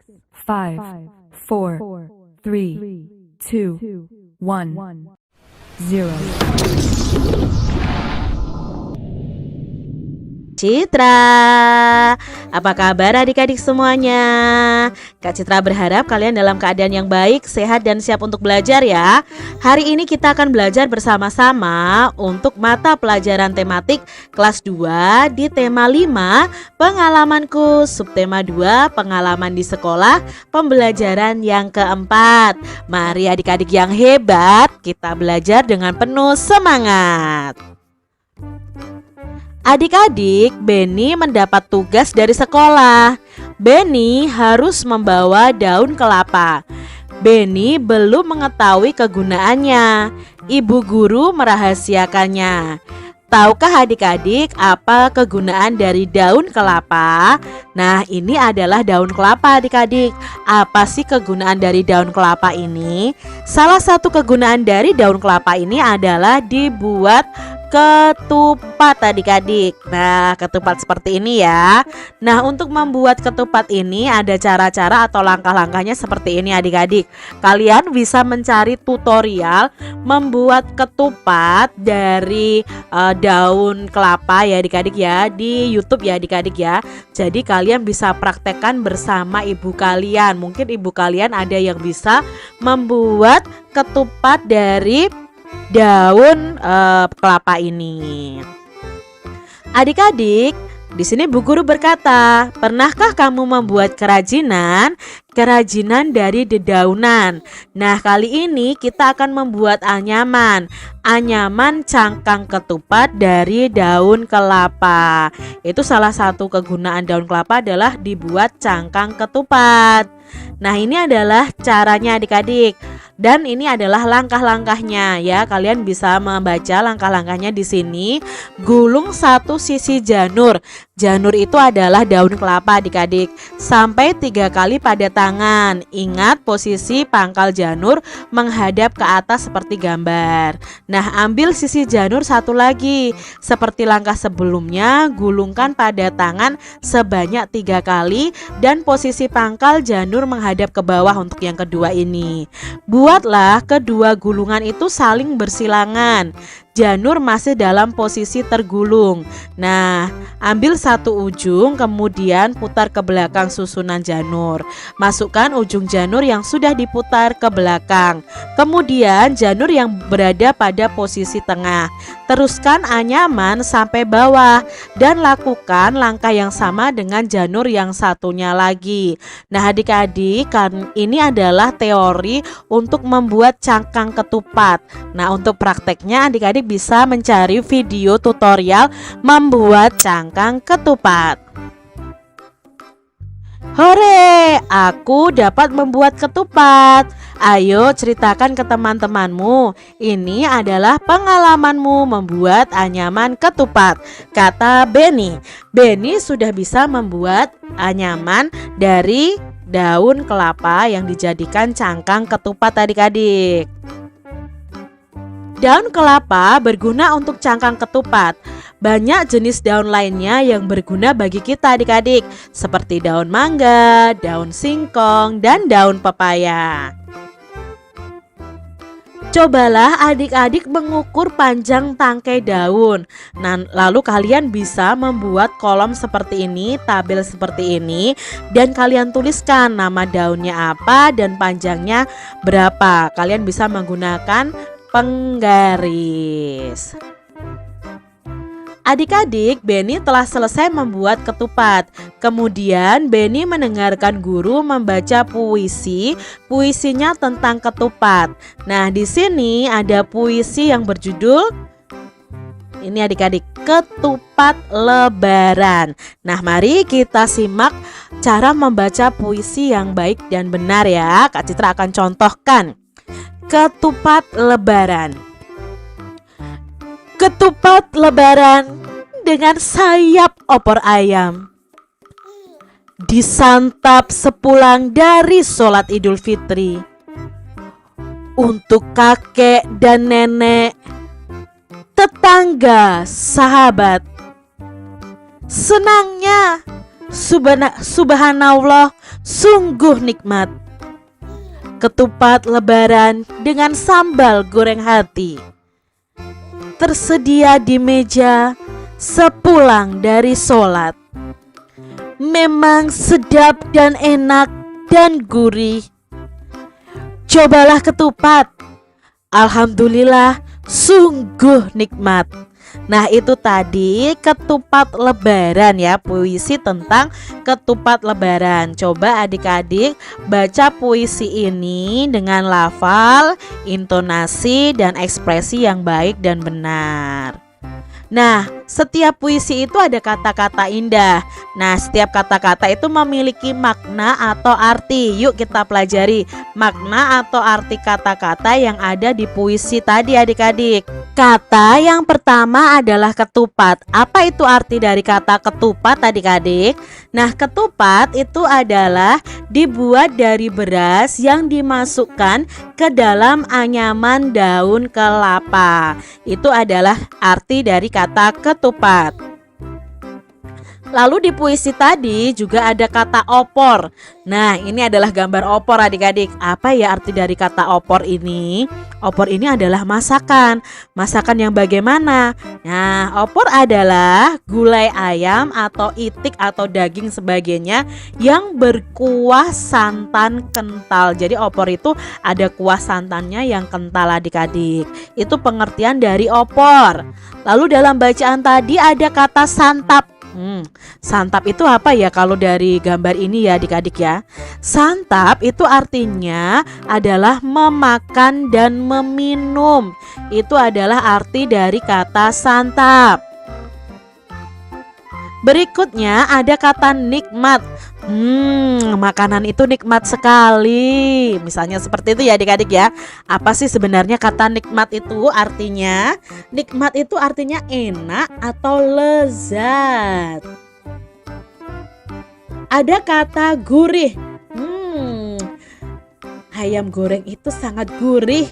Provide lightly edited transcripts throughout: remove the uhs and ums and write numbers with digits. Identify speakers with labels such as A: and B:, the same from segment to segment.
A: 5, 4, 3, 2, 1, 0.
B: Citra, apa kabar adik-adik semuanya? Kak Citra berharap kalian dalam keadaan yang baik, sehat dan siap untuk belajar ya. Hari ini kita akan belajar bersama-sama untuk mata pelajaran tematik kelas 2 di tema 5, pengalamanku, subtema 2, pengalaman di sekolah, pembelajaran yang keempat. Mari adik-adik yang hebat, kita belajar dengan penuh semangat. Adik-adik, Benny mendapat tugas dari sekolah. Benny harus membawa daun kelapa. Benny belum mengetahui kegunaannya. Ibu guru merahasiakannya. Tahukah adik-adik apa kegunaan dari daun kelapa? Nah, ini adalah daun kelapa adik-adik. Apa sih kegunaan dari daun kelapa ini? Salah satu kegunaan dari daun kelapa ini adalah dibuat ketupat adik-adik. Nah, ketupat seperti ini ya. Nah, untuk membuat ketupat ini ada cara-cara atau langkah-langkahnya seperti ini adik-adik. Kalian bisa mencari tutorial membuat ketupat dari daun kelapa ya adik-adik ya, di YouTube ya adik-adik ya. Jadi kalian bisa praktekkan bersama ibu kalian. Mungkin ibu kalian ada yang bisa membuat ketupat dari daun kelapa ini. Adik-adik, di sini Bu Guru berkata, pernahkah kamu membuat kerajinan dari dedaunan? Nah, kali ini kita akan membuat anyaman cangkang ketupat dari daun kelapa. Itu salah satu kegunaan daun kelapa adalah dibuat cangkang ketupat. Nah, ini adalah caranya adik-adik. Dan ini adalah langkah-langkahnya ya. Kalian bisa membaca langkah-langkahnya di sini. Gulung satu sisi janur. Janur itu adalah daun kelapa adik-adik. Sampai 3 kali pada tangan. Ingat posisi pangkal janur menghadap ke atas seperti gambar. Nah, ambil sisi janur satu lagi. Seperti langkah sebelumnya, gulungkan pada tangan sebanyak 3 kali. Dan posisi pangkal janur menghadap ke bawah untuk yang kedua ini. Buatlah kedua gulungan itu saling bersilangan. Janur masih dalam posisi tergulung. Nah, ambil satu ujung kemudian putar ke belakang susunan janur. Masukkan ujung janur yang sudah diputar ke belakang. Kemudian janur yang berada pada posisi tengah. Teruskan anyaman sampai bawah dan lakukan langkah yang sama dengan janur yang satunya lagi. Nah, adik-adik, kan ini adalah teori untuk membuat cangkang ketupat. Nah, untuk prakteknya adik-adik bisa mencari video tutorial membuat cangkang ketupat. Hore, aku dapat membuat ketupat. Ayo ceritakan ke teman-temanmu. Ini adalah pengalamanmu membuat anyaman ketupat, kata Benny. Benny sudah bisa membuat anyaman dari daun kelapa yang dijadikan cangkang ketupat adik-adik. Daun kelapa berguna untuk cangkang ketupat. Banyak jenis daun lainnya yang berguna bagi kita adik-adik, seperti daun mangga, daun singkong, dan daun pepaya. Cobalah adik-adik mengukur panjang tangkai daun. Nah, lalu kalian bisa membuat kolom seperti ini, tabel seperti ini, dan kalian tuliskan nama daunnya apa dan panjangnya berapa. Kalian bisa menggunakan penggaris. Adik-adik, Benny telah selesai membuat ketupat. Kemudian Benny mendengarkan guru membaca puisi. Puisinya tentang ketupat. Nah, di sini ada puisi yang berjudul, ini adik-adik, Ketupat Lebaran. Nah, mari kita simak cara membaca puisi yang baik dan benar ya. Kak Citra akan contohkan. Ketupat Lebaran. Ketupat Lebaran dengan sayap opor ayam, disantap sepulang dari sholat Idul Fitri. Untuk kakek dan nenek, tetangga, sahabat, senangnya Subhanallah, sungguh nikmat. Ketupat lebaran dengan sambal goreng hati tersedia di meja sepulang dari sholat. Memang sedap dan enak dan gurih. Cobalah ketupat. Alhamdulillah, sungguh nikmat. Nah, itu tadi ketupat lebaran ya, puisi tentang ketupat lebaran. Coba adik-adik baca puisi ini dengan lafal, intonasi, dan ekspresi yang baik dan benar. Nah, setiap puisi itu ada kata-kata indah. Nah, setiap kata-kata itu memiliki makna atau arti. Yuk kita pelajari makna atau arti kata-kata yang ada di puisi tadi adik-adik. Kata yang pertama adalah ketupat. Apa itu arti dari kata ketupat adik-adik? Nah, ketupat itu adalah dibuat dari beras yang dimasukkan ke dalam anyaman daun kelapa. Itu adalah arti dari kata ketupat. Lalu di puisi tadi juga ada kata opor. Nah, ini adalah gambar opor adik-adik. Apa ya arti dari kata opor ini? Opor ini adalah masakan. Masakan yang bagaimana? Nah, opor adalah gulai ayam atau itik atau daging sebagainya yang berkuah santan kental. Jadi opor itu ada kuah santannya yang kental adik-adik. Itu pengertian dari opor. Lalu dalam bacaan tadi ada kata santap. Santap itu apa ya kalau dari gambar ini ya adik-adik ya? Santap itu artinya adalah memakan dan meminum. Itu adalah arti dari kata santap. Berikutnya ada kata nikmat. Makanan itu nikmat sekali. Misalnya seperti itu ya adik-adik ya. Apa sih sebenarnya kata nikmat itu artinya? Nikmat itu artinya enak atau lezat. Ada kata gurih. Ayam goreng itu sangat gurih.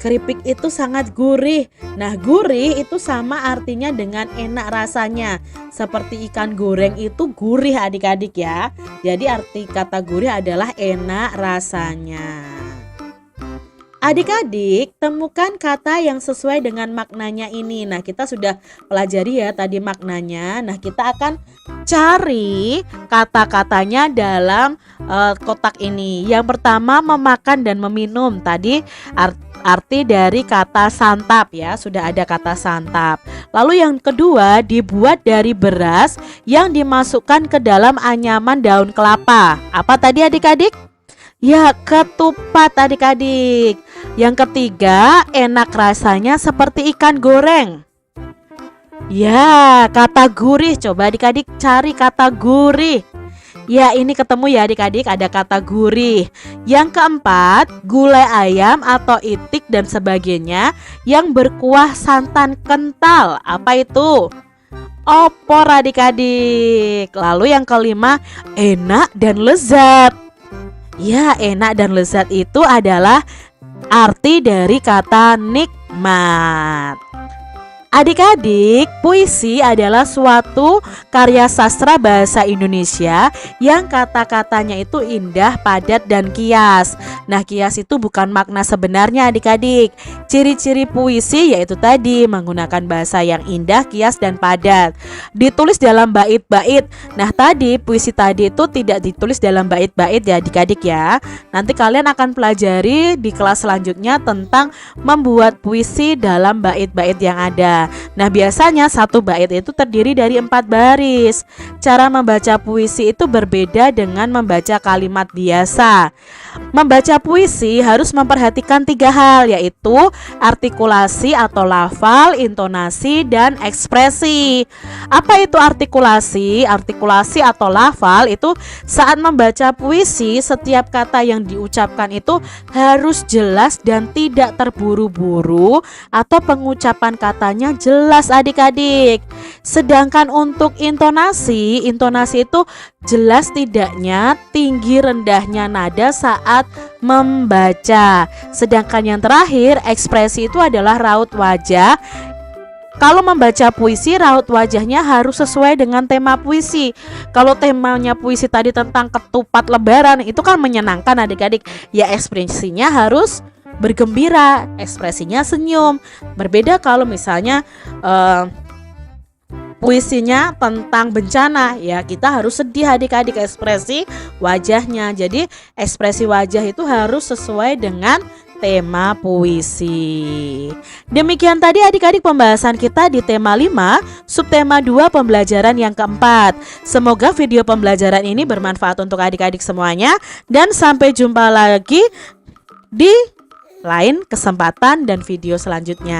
B: Keripik itu sangat gurih. Nah, gurih itu sama artinya dengan enak rasanya. Seperti ikan goreng itu gurih adik-adik ya. Jadi arti kata gurih adalah enak rasanya. Adik-adik temukan kata yang sesuai dengan maknanya ini. Nah, kita sudah pelajari ya tadi maknanya. Nah, kita akan cari kata-katanya dalam kotak ini. Yang pertama memakan dan meminum. Tadi arti dari kata santap ya, sudah ada kata santap. Lalu yang kedua dibuat dari beras yang dimasukkan ke dalam anyaman daun kelapa. Apa tadi adik-adik? Ya, ketupat adik-adik. Yang ketiga enak rasanya seperti ikan goreng. Ya, kata gurih. Coba adik-adik cari kata gurih. Ya, ini ketemu ya adik-adik, ada kata gurih. Yang keempat, gulai ayam atau itik dan sebagainya yang berkuah santan kental. Apa itu? Opor adik-adik. Lalu yang kelima, enak dan lezat. Ya, enak dan lezat itu adalah arti dari kata nikmat. Adik-adik, puisi adalah suatu karya sastra bahasa Indonesia yang kata-katanya itu indah, padat, dan kias. Nah, kias itu bukan makna sebenarnya adik-adik. Ciri-ciri puisi yaitu tadi menggunakan bahasa yang indah, kias, dan padat. Ditulis dalam bait-bait. Nah, tadi puisi tadi itu tidak ditulis dalam bait-bait ya adik-adik ya. Nanti kalian akan pelajari di kelas selanjutnya tentang membuat puisi dalam bait-bait yang ada. Nah, biasanya satu bait itu terdiri dari 4 baris. Cara membaca puisi itu berbeda dengan membaca kalimat biasa. Membaca puisi harus memperhatikan 3 hal, yaitu artikulasi atau lafal, intonasi, dan ekspresi. Apa itu artikulasi? Artikulasi atau lafal itu saat membaca puisi, setiap kata yang diucapkan itu harus jelas dan tidak terburu-buru, atau pengucapan katanya jelas adik-adik. Sedangkan untuk intonasi itu jelas tidaknya, tinggi rendahnya nada saat membaca. Sedangkan yang terakhir, ekspresi itu adalah raut wajah Kalau membaca puisi, raut wajahnya harus sesuai dengan tema puisi. Kalau temanya puisi tadi tentang ketupat lebaran, itu kan menyenangkan adik-adik. Ya ekspresinya harus bergembira, ekspresinya senyum. Berbeda kalau misalnya puisinya tentang bencana, ya kita harus sedih adik-adik, ekspresi wajahnya. Jadi ekspresi wajah itu harus sesuai dengan tema puisi. Demikian tadi adik-adik pembahasan kita di tema 5, subtema 2 pembelajaran yang keempat. Semoga video pembelajaran ini bermanfaat untuk adik-adik semuanya, dan sampai jumpa lagi di lain kesempatan dan video selanjutnya.